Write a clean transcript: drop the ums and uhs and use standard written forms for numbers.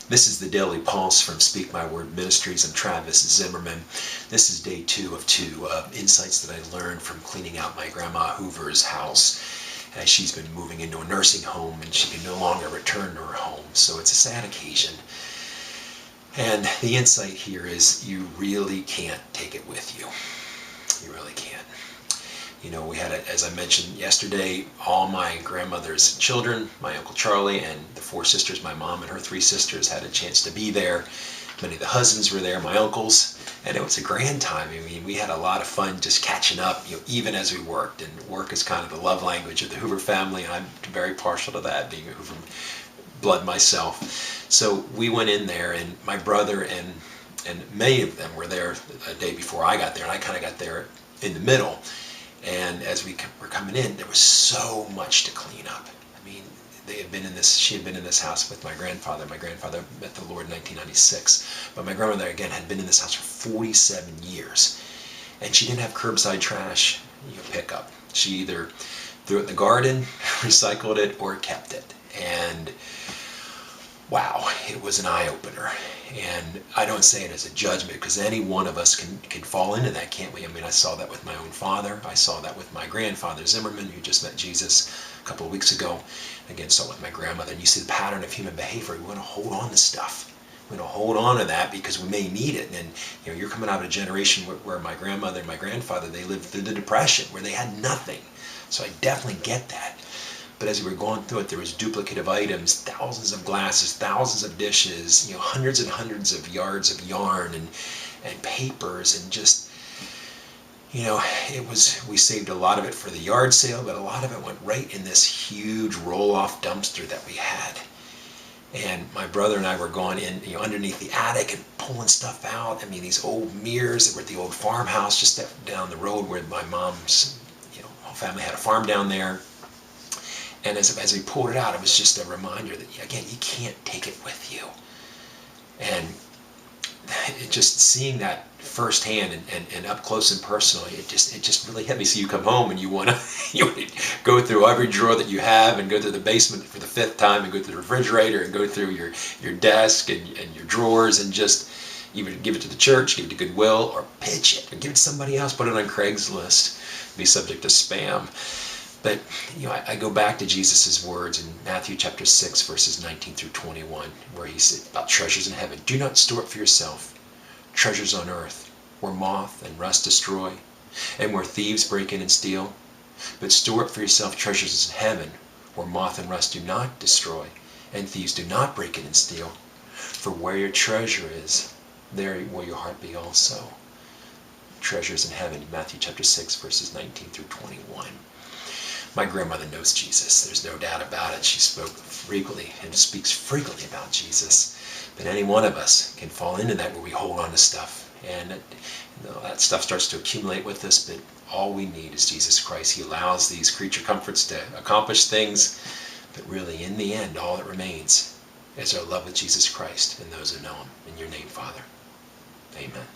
This is the Daily Pulse from Speak My Word Ministries. I'm Travis Zimmerman. This is day 2 of 2 insights that I learned from cleaning out my grandma Hoover's house, as she's been moving into a nursing home and she can no longer return to her home. So it's a sad occasion. And the insight here is you really can't take it with you. You really can't. You know, we had, as I mentioned yesterday, all my grandmother's children, my Uncle Charlie and the 4 sisters, my mom and her 3 sisters, had a chance to be there. Many of the husbands were there, my uncles, and it was a grand time. I mean, we had a lot of fun just catching up, you know, even as we worked. And work is kind of the love language of the Hoover family, and I'm very partial to that, being a Hoover blood myself. So we went in there, and my brother and many of them were there a day before I got there, and I kind of got there in the middle. And as we were coming in, there was so much to clean up. I mean, she had been in this house with my grandfather. My grandfather met the Lord in 1996. But my grandmother, again, had been in this house for 47 years. And she didn't have curbside trash pickup. She either threw it in the garden, recycled it, or kept it. And wow, it was an eye-opener. And I don't say it as a judgment, because any one of us can fall into that, can't we? I mean, I saw that with my own father. I saw that with my grandfather, Zimmerman, who just met Jesus a couple of weeks ago. Again, saw it with my grandmother. And you see the pattern of human behavior. We want to hold on to stuff. We want to hold on to that because we may need it. And you know, you're coming out of a generation where my grandmother and my grandfather, they lived through the Depression, where they had nothing. So I definitely get that. But as we were going through it, there was duplicative items, thousands of glasses, thousands of dishes, you know, hundreds and hundreds of yards of yarn and papers, and just, you know, we saved a lot of it for the yard sale, but a lot of it went right in this huge roll-off dumpster that we had. And my brother and I were going in, you know, underneath the attic and pulling stuff out. I mean, these old mirrors that were at the old farmhouse just down the road where my mom's, you know, whole family had a farm down there. And as we pulled it out, it was just a reminder that, again, you can't take it with you. And just seeing that firsthand and up close and personal, it just really hit me. So you come home and you want to go through every drawer that you have, and go through the basement for the 5th time, and go through the refrigerator, and go through your desk and your drawers, and just either give it to the church, give it to Goodwill, or pitch it, or give it to somebody else, put it on Craigslist, be subject to spam. But you know, I go back to Jesus' words in Matthew chapter 6, verses 19 through 21, where he said about treasures in heaven. Do not store up for yourself treasures on earth, where moth and rust destroy, and where thieves break in and steal. But store up for yourself treasures in heaven, where moth and rust do not destroy, and thieves do not break in and steal. For where your treasure is, there will your heart be also. Treasures in heaven, Matthew chapter 6, verses 19 through 21. My grandmother knows Jesus. There's no doubt about it. She spoke frequently and speaks frequently about Jesus. But any one of us can fall into that, where we hold on to stuff. And that stuff starts to accumulate with us, but all we need is Jesus Christ. He allows these creature comforts to accomplish things, but really, in the end, all that remains is our love with Jesus Christ and those who know him. In your name, Father. Amen.